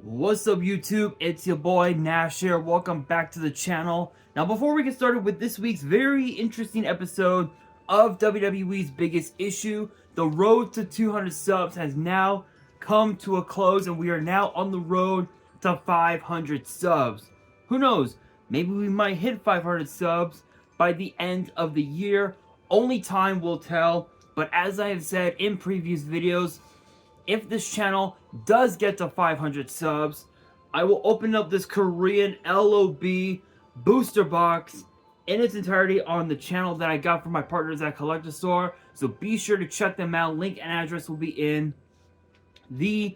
What's up YouTube? It's your boy Nash here. Welcome back to the channel. Now before we get started with this week's very interesting episode of WWE's Biggest Issue, the road to 200 subs has now come to a close and we are now on the road to 500 subs. Who knows? Maybe we might hit 500 subs by the end of the year. Only time will tell. But as I have said in previous videos, if this channel does get to 500 subs, I will open up this Korean LOB booster box in its entirety on the channel that I got from my partners at Collector Store. So be sure to check them out. Link and address will be in the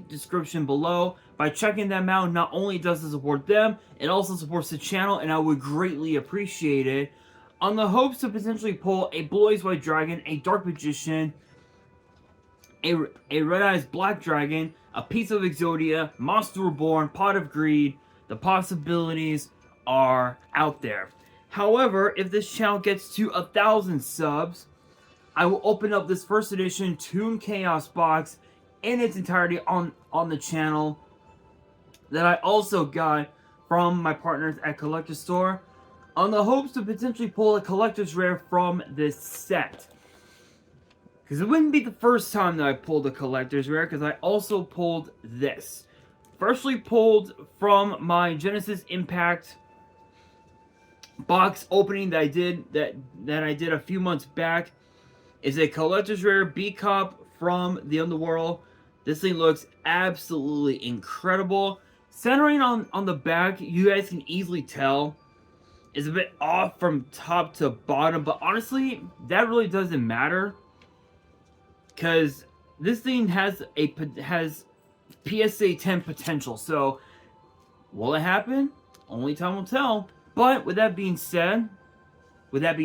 description below. By checking them out, not only does it support them, it also supports the channel, and I would greatly appreciate it. On the hopes to potentially pull a Blue Eyes White Dragon, a Dark Magician, a Red Eyes Black Dragon, a Piece of Exodia, Monster Reborn, Pot of Greed. The possibilities are out there. However, if this channel gets to 1,000 subs, I will open up this first edition Toon Chaos box in its entirety on the channel that I also got from my partners at Collector Store, on the hopes to potentially pull a collector's rare from this set. Because it wouldn't be the first time that I pulled a collector's rare, because I also pulled this. Firstly pulled from my Genesis Impact box opening that I did a few months back, is a collector's rare B-Cop from the Underworld. This thing looks absolutely incredible. Centering on the back, you guys can easily tell, is a bit off from top to bottom, but honestly, that really doesn't matter. Because this thing has PSA 10 potential, so will it happen? Only time will tell. But with that being said, if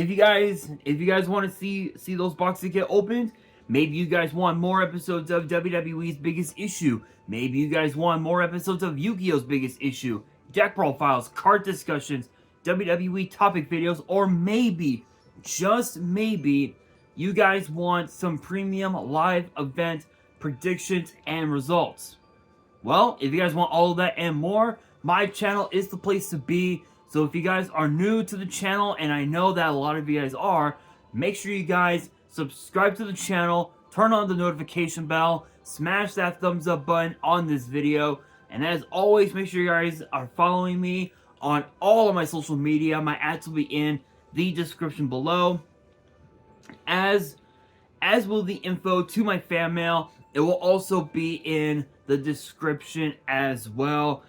you guys want to see those boxes get opened, maybe you guys want more episodes of WWE's Biggest Issue. Maybe you guys want more episodes of Yu-Gi-Oh's Biggest Issue, deck profiles, card discussions, WWE topic videos, or maybe, just maybe, you guys want some premium live event predictions and results. Well, if you guys want all of that and more, my channel is the place to be. So if you guys are new to the channel, and I know that a lot of you guys are, make sure you guys subscribe to the channel, turn on the notification bell, smash that thumbs up button on this video, and as always, make sure you guys are following me on all of my social media. My ads will be in the description below, as will the info to my fan mail. It will also be in the description as well.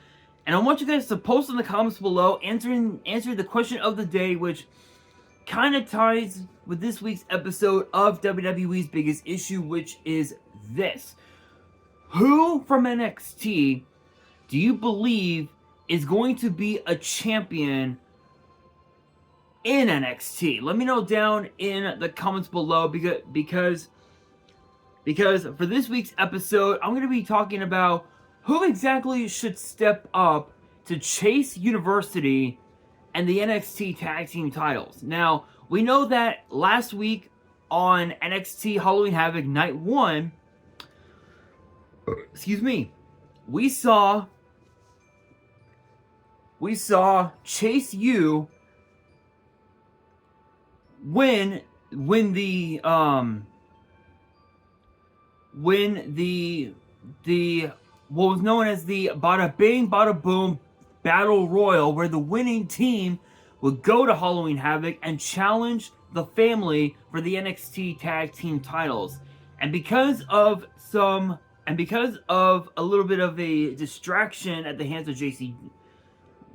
And I want you guys to post in the comments below, answering the question of the day, which kind of ties with this week's episode of WWE's Biggest Issue, which is this: who from NXT do you believe is going to be a champion in NXT? Let me know down in the comments below, because for this week's episode, I'm going to be talking about who exactly should step up to chase University and the NXT Tag Team titles. Now, we know that last week on NXT Halloween Havoc Night 1, we saw Chase U win the what was known as the Bada Bing Bada Boom Battle Royal, where the winning team would go to Halloween Havoc and challenge the family for the NXT Tag Team titles. And because of a little bit of a distraction at the hands of JC,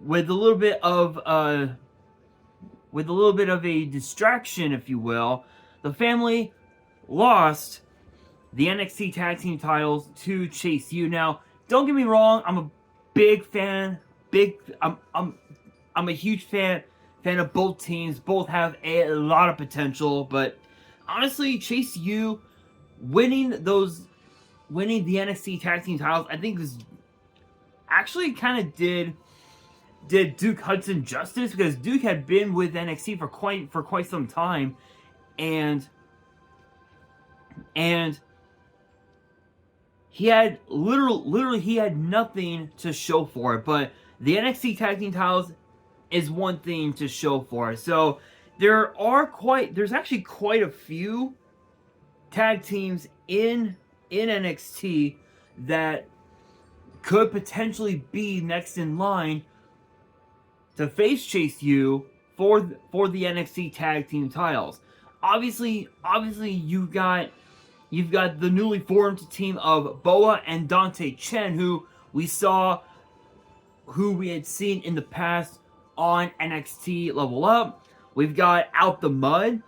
with a little bit of a distraction, if you will, the family lost the NXT Tag Team titles to Chase U. Now, don't get me wrong, I'm a big fan. I'm a huge fan of both teams. Both have a lot of potential, but honestly, Chase U winning the NXT Tag Team titles, I think was actually kind of did Duke Hudson justice, because Duke had been with NXT for quite some time, and he had literally he had nothing to show for it. But the NXT Tag Team titles is one thing to show for it. So there's actually quite a few tag teams in NXT that could potentially be next in line to face Chase U for the NXT Tag Team titles. Obviously you've got the newly formed team of Boa and Dante Chen, who we had seen in the past on NXT Level Up. We've got Out the Mud,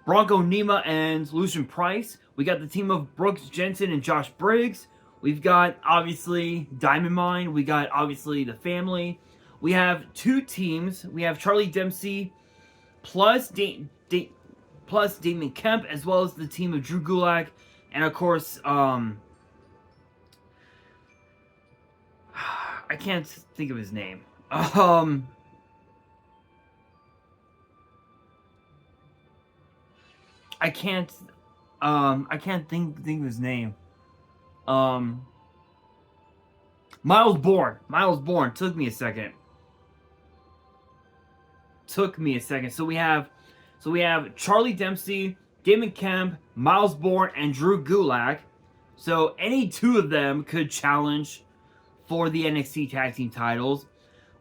Bronco Nima and Lucian Price. We got the team of Brooks Jensen and Josh Briggs. We've got, obviously, Diamond Mine. We got, obviously, the family. We have two teams. We have Charlie Dempsey plus Damon Kemp, as well as the team of Drew Gulak. And, of course, I can't think of his name. I can't think of his name. Miles Bourne. Took me a second. So we have Charlie Dempsey, Damon Kemp, Miles Bourne, and Drew Gulak. So any two of them could challenge for the NXT Tag Team titles.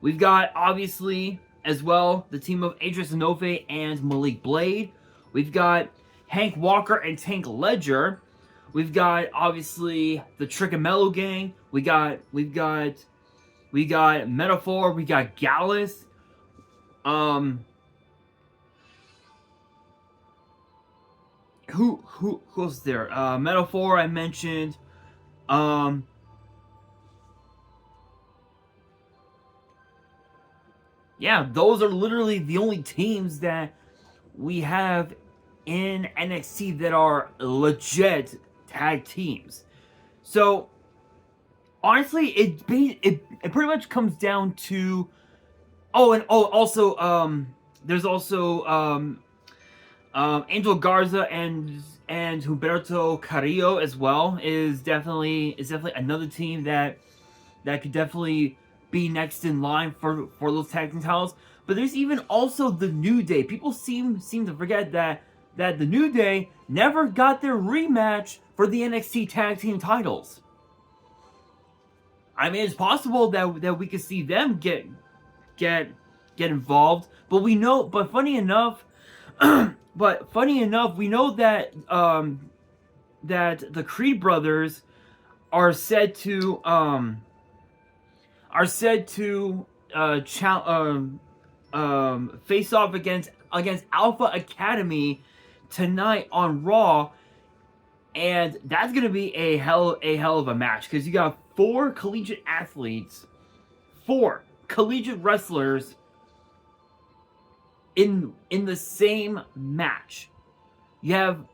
We've got, obviously, as well, the team of Adrian Enofe and Malik Blade. We've got Hank Walker and Tank Ledger. We've got, obviously, the Trick and Mellow Gang. We've got Metaphor. We got Gallus. Who else there? Metaphor, I mentioned. Yeah, those are literally the only teams that we have in NXT that are legit tag teams. So, honestly, it pretty much comes down to... there's also Angel Garza and Humberto Carrillo as well is definitely another team that could definitely be next in line for those tag team titles. But there's even also the New Day. People seem to forget that the New Day never got their rematch for the NXT tag team titles. I mean, it's possible that we could see them get involved, but we know. But funny enough, we know that the Creed brothers are said to face off against Alpha Academy tonight on Raw, and that's gonna be a hell of a match because you got four collegiate wrestlers in the same match. You have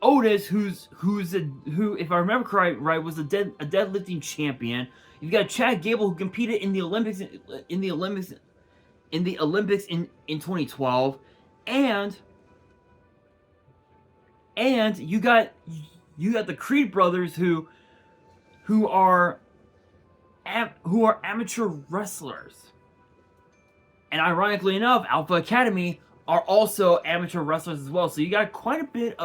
Otis, who if I remember right was a deadlifting champion. You've got Chad Gable, who competed in the Olympics in 2012, and you got the Creed brothers who are amateur wrestlers. And ironically enough, Alpha Academy are also amateur wrestlers as well. So you got quite the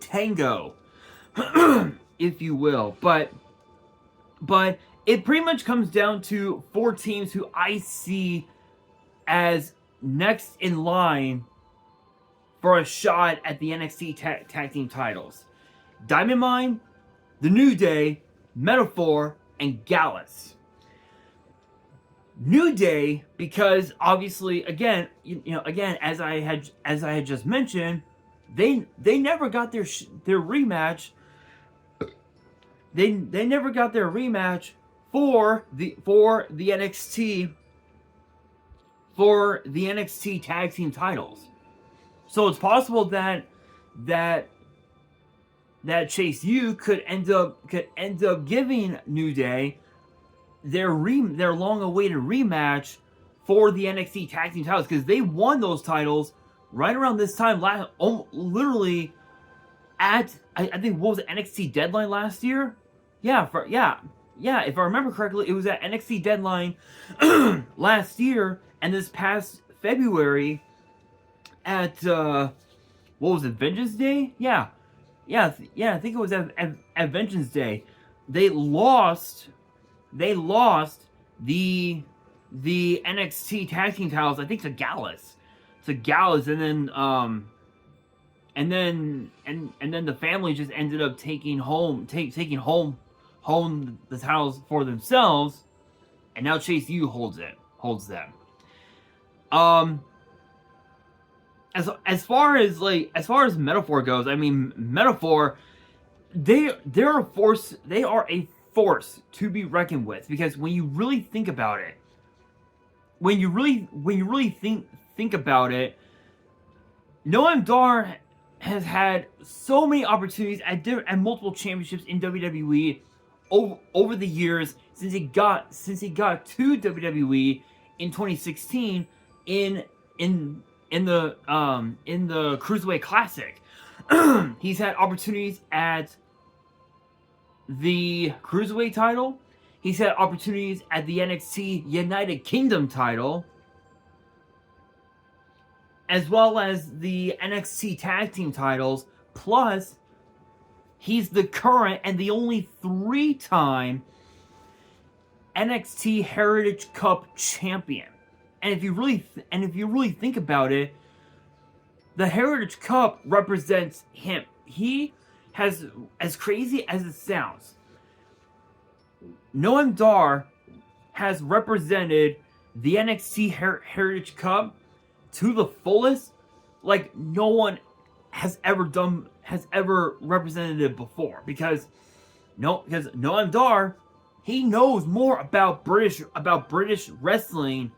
tango, if you will. But it pretty much comes down to four teams who I see as next in line for a shot at the NXT tag team titles: Diamond Mine, the New Day, Metaphor, and Gallus. New Day, because obviously, again, as I had just mentioned, they never got their rematch. They never got their rematch for the NXT tag team titles. So it's possible that Chase U could end up giving New Day their long-awaited rematch for the NXT tag team titles, because they won those titles right around this time literally at I think what was it, NXT Deadline last year? Yeah, if I remember correctly, it was at NXT Deadline last year, and this past February at what was it, Vengeance Day? Yeah, I think it was at Vengeance Day. They lost the NXT tag team titles, I think, to Gallus. And then the family just ended up taking home the titles for themselves, and now Chase U holds them. As far as Metaphor goes, I mean, Metaphor, they're a force. They are a force to be reckoned with, because when you really think about it, think about it, Noam Dar has had so many opportunities at multiple championships in WWE over the years since he got to WWE in 2016 in the Cruiserweight Classic. He's had opportunities at the Cruiserweight title. He's had opportunities at the NXT United Kingdom title, as well as the NXT Tag Team titles. Plus, he's the current and the only 3-time NXT Heritage Cup champion. And if you really think about it, the Heritage Cup represents him. He has, as crazy as it sounds, Noam Dar has represented the NXT Heritage Cup to the fullest, like no one has ever represented it before. Because Noam Dar, he knows more about British wrestling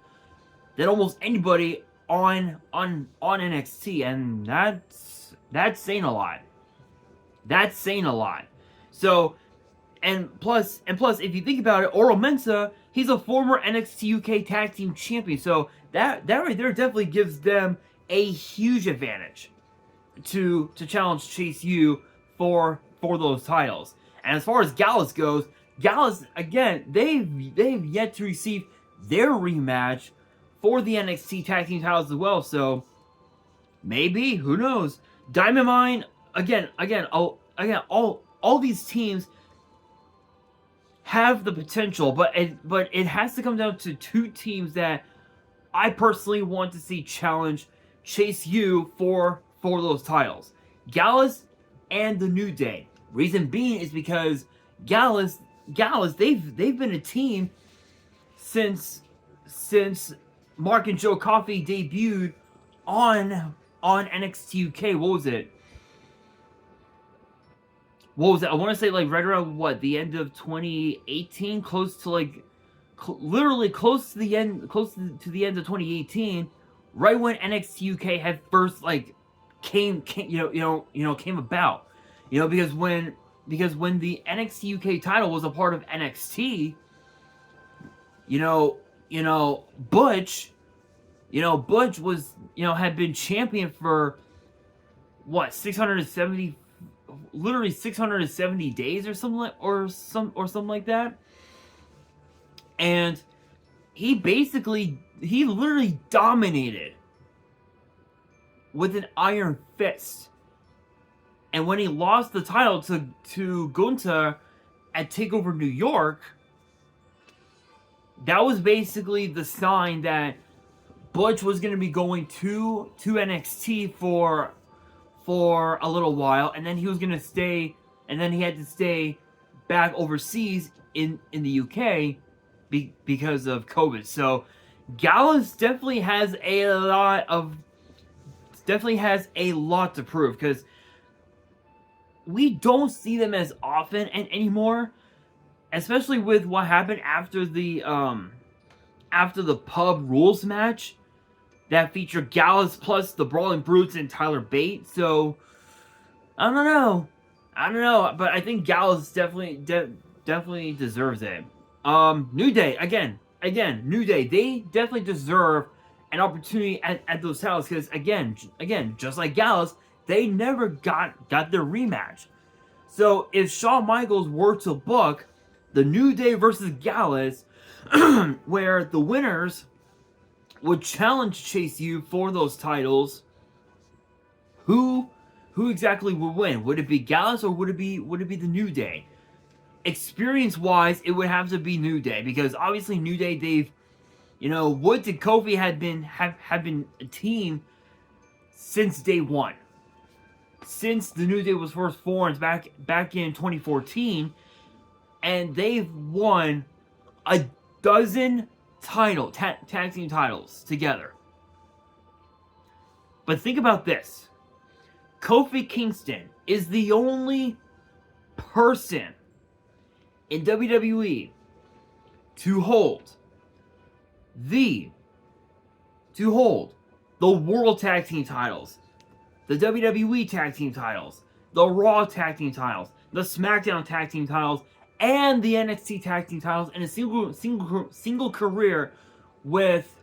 than almost anybody on NXT, and that's saying a lot. That's saying a lot. So, and plus, if you think about it, Oro Mensah, he's a former NXT UK Tag Team Champion. So that right there definitely gives them a huge advantage to challenge Chase U for those titles. And as far as Gallus goes, Gallus, again, they've yet to receive their rematch for the NXT Tag Team titles as well. So maybe, who knows? Diamond Mine, again, all these teams have the potential, but it has to come down to 2 teams that I personally want to see challenge Chase U for those titles: Gallus and the New Day. Reason being is because Gallus, they've been a team since Mark and Joe Coffey debuted on NXT UK. What was it? I want to say like right around the end of 2018, close to literally close to the end of 2018, right when NXT UK had first came about. Because when the NXT UK title was a part of NXT, Butch was, had been champion for 670 days or something like that. And he literally dominated with an iron fist. And when he lost the title to Gunther at TakeOver New York, that was basically the sign that Butch was going to be going to NXT for a little while, and then he was going to stay, and then he had to stay back overseas in the UK because of COVID. So Gallus definitely has a lot to prove, because we don't see them as often anymore, especially with what happened after the Pub Rules match that featured Gallus plus the Brawling Brutes and Tyler Bate. So I don't know, but I think Gallus definitely deserves it. New Day, again, New Day, they definitely deserve an opportunity at those titles, because again, just like Gallus, They never got their rematch. So if Shawn Michaels were to book the New Day versus Gallus, where the winners would challenge Chase U for those titles, who exactly would win? Would it be Gallus or would it be the New Day? Experience-wise, it would have to be New Day, because obviously New Day, they've, Woods and Kofi have been a team since day one. Since the New Day was first formed back in 2014, and they've won a dozen tag team titles together. But think about this. Kofi Kingston is the only person in WWE to hold the World Tag Team titles, the WWE Tag Team titles, the Raw Tag Team titles, the SmackDown Tag Team titles, and the NXT Tag Team titles in a single career with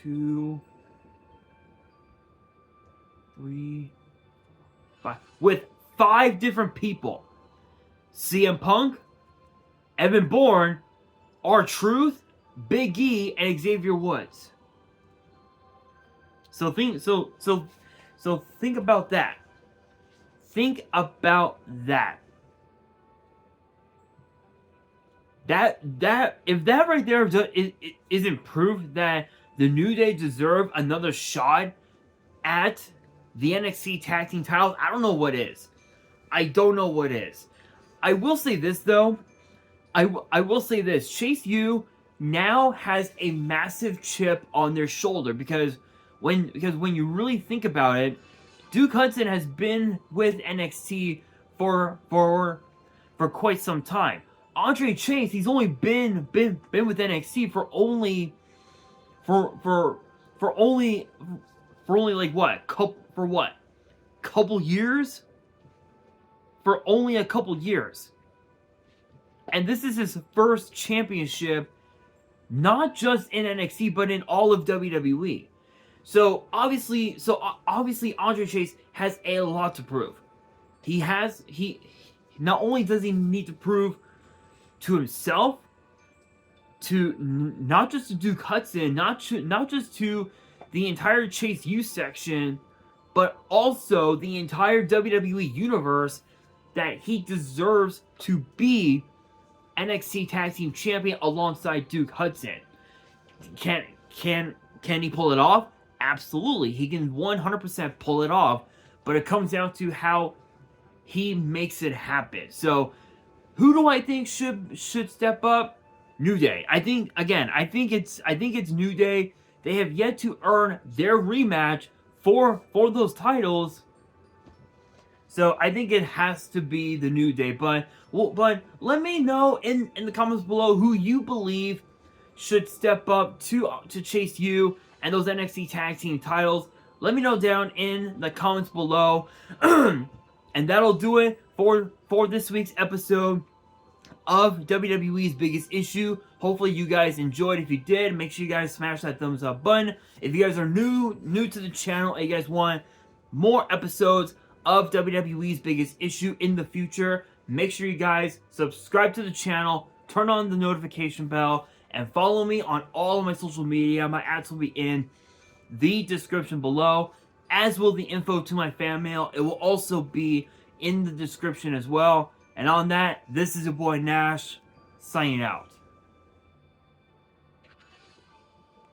2, 3, 5, with 5 different people. CM Punk, Evan Bourne, R-Truth, Big E, and Xavier Woods. So think about that. Think about that. That if that right there isn't proof that the New Day deserve another shot at the NXT Tag Team titles, I don't know what is. I don't know what is. I will say this though. I will say this. Chase U now has a massive chip on their shoulder because when you really think about it, Duke Hudson has been with NXT for quite some time. Andre Chase, he's only been with NXT for only like what? Couple years? For only a couple years. And this is his first championship, not just in NXT, but in all of WWE. So obviously Andre Chase has a lot to prove. He not only does he need to prove to himself, to not just to Duke Hudson, not just to the entire Chase U section, but also the entire WWE universe, that he deserves to be NXT Tag Team Champion alongside Duke Hudson. Can he pull it off? Absolutely. He can 100% pull it off, but it comes down to how he makes it happen. So, who do I think should step up? New Day. I think it's New Day. They have yet to earn their rematch for those titles. So I think it has to be the New Day. But let me know in the comments below who you believe should step up to Chase U and those NXT Tag Team titles. Let me know down in the comments below. And that'll do it for this week's episode of WWE's Biggest Issue. Hopefully you guys enjoyed. If you did, make sure you guys smash that thumbs up button. If you guys are new to the channel and you guys want more episodes of WWE's Biggest Issue in the future, make sure you guys subscribe to the channel, turn on the notification bell, and follow me on all of my social media. My ads will be in the description below, as will the info to my fan mail. It will also be in the description as well. And on that, this is your boy Nash, signing out.